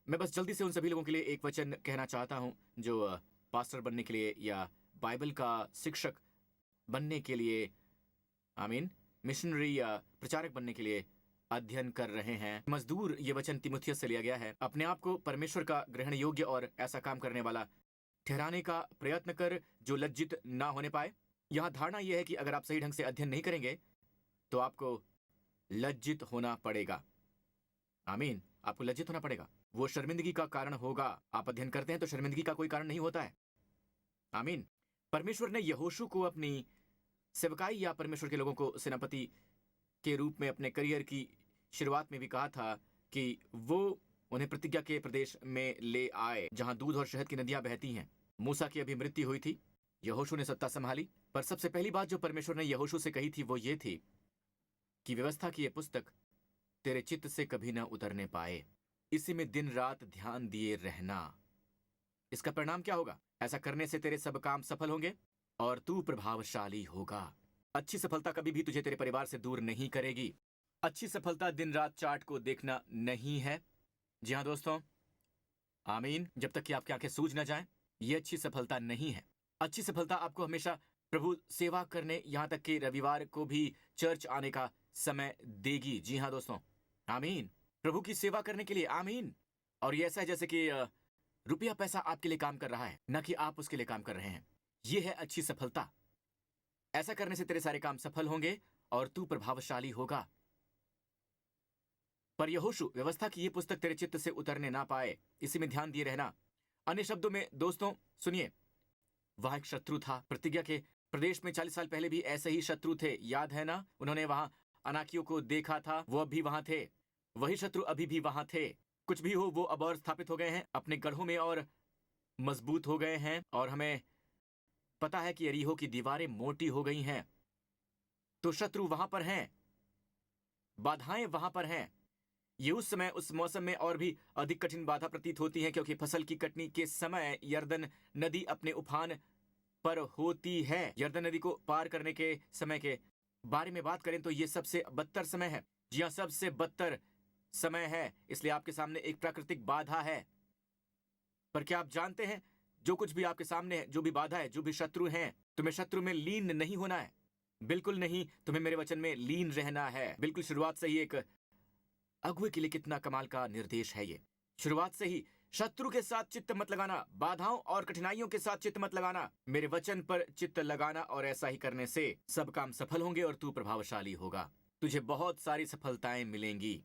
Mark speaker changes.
Speaker 1: मैं बस जल्दी से उन सभी लोगों के लिए एक वचन कहना चाहता हूं जो पास्टर बनने के लिए या बाइबल का शिक्षक बनने के लिए, आमीन, मिशनरी या प्रचारक बनने के लिए अध्ययन कर रहे हैं। मजदूर, ये वचन तीमुथियुस से लिया गया है। अपने आप को परमेश्वर का ग्रहण योग्य और ऐसा काम करने वाला ठहराने का प्रयत्न कर जो लज्जित ना होने पाए। यहाँ धारणा यह है कि अगर आप सही ढंग से अध्ययन नहीं करेंगे तो आपको लज्जित होना पड़ेगा। आमीन, आपको लज्जित होना पड़ेगा। वो शर्मिंदगी का कारण होगा। आप अध्ययन करते हैं तो शर्मिंदगी का कोई कारण नहीं होता है। आमीन। परमेश्वर ने यहोशू को अपनी सेवकाई या परमेश्वर के लोगों को सेनापति के रूप में अपने करियर की शुरुआत में भी कहा था कि वो उन्हें प्रतिज्ञा के प्रदेश में ले आए जहां दूध और शहद की नदियां बहती हैं। मूसा की अभी मृत्यु हुई थी, यहोशू ने सत्ता संभाली, पर सबसे पहली बात जो परमेश्वर ने यहोशू से कही थी वो ये थी कि व्यवस्था की ये पुस्तक तेरे चित्त से कभी ना उतरने पाए, इसी में दिन रात ध्यान दिए रहना। इसका परिणाम क्या होगा? ऐसा करने से तेरे सब काम सफल होंगे और तू प्रभावशाली होगा। अच्छी सफलता कभी भी तुझे तेरे परिवार से दूर नहीं करेगी। अच्छी सफलता दिन रात चार्ट को देखना नहीं है। जी हाँ दोस्तों, आमीन। जब तक कि आपकी आंखें सूज न जाएं, ये अच्छी सफलता नहीं है। अच्छी सफलता आपको हमेशा प्रभु सेवा करने, यहां तक कि रविवार को भी चर्च आने का समय देगी। जी हाँ दोस्तों, आमीन। प्रभु की सेवा करने के लिए, आमीन। और ये ऐसा है जैसे कि रुपया पैसा आपके लिए काम कर रहा है, न कि आप उसके लिए काम कर रहे हैं। ये है अच्छी सफलता। ऐसा करने से तेरे सारे काम सफल होंगे और तू प्रभावशाली होगा। पर यहोशू, व्यवस्था की ये पुस्तक तेरे चित्त से उतरने ना पाए, इसी में ध्यान दिए रहना। अन्य शब्दों में दोस्तों सुनिए, वहां एक शत्रु था। प्रतिज्ञा के प्रदेश में 40 साल पहले भी ऐसे ही शत्रु थे, याद है ना? उन्होंने वहां अनाकियों को देखा था, वो अब भी वहां थे। वही शत्रु अभी भी वहां थे। कुछ भी हो, वो अब और स्थापित हो गए हैं अपने गढ़ों में और मजबूत हो गए हैं। और हमें पता है कि यरीहो की दीवारें मोटी हो गई हैं। तो शत्रु वहां पर हैं, बाधाएं वहां पर हैं। ये उस समय, उस मौसम में और भी अधिक कठिन बाधा प्रतीत होती है, क्योंकि फसल की कटनी के समय यर्दन नदी अपने उफान पर होती है। यर्दन नदी को पार करने के समय के बारे में बात करें तो ये सबसे बदतर समय है। जी हाँ, सबसे बदतर समय है। इसलिए आपके सामने एक प्राकृतिक बाधा है। पर क्या आप जानते हैं, जो कुछ भी आपके सामने है, जो भी बाधा है, जो भी शत्रु हैं, तुम्हें शत्रु में लीन नहीं होना है। बिल्कुल नहीं, तुम्हें मेरे वचन में लीन रहना है। बिल्कुल शुरुआत से ही एक अगुवे के लिए कितना कमाल का निर्देश है ये। शुरुआत से ही शत्रु के साथ चित्त मत लगाना, बाधाओं और कठिनाइयों के साथ चित्त मत लगाना, मेरे वचन पर चित्त लगाना। और ऐसा ही करने से सब काम सफल होंगे और तू प्रभावशाली होगा। तुझे बहुत सारी सफलताएं मिलेंगी।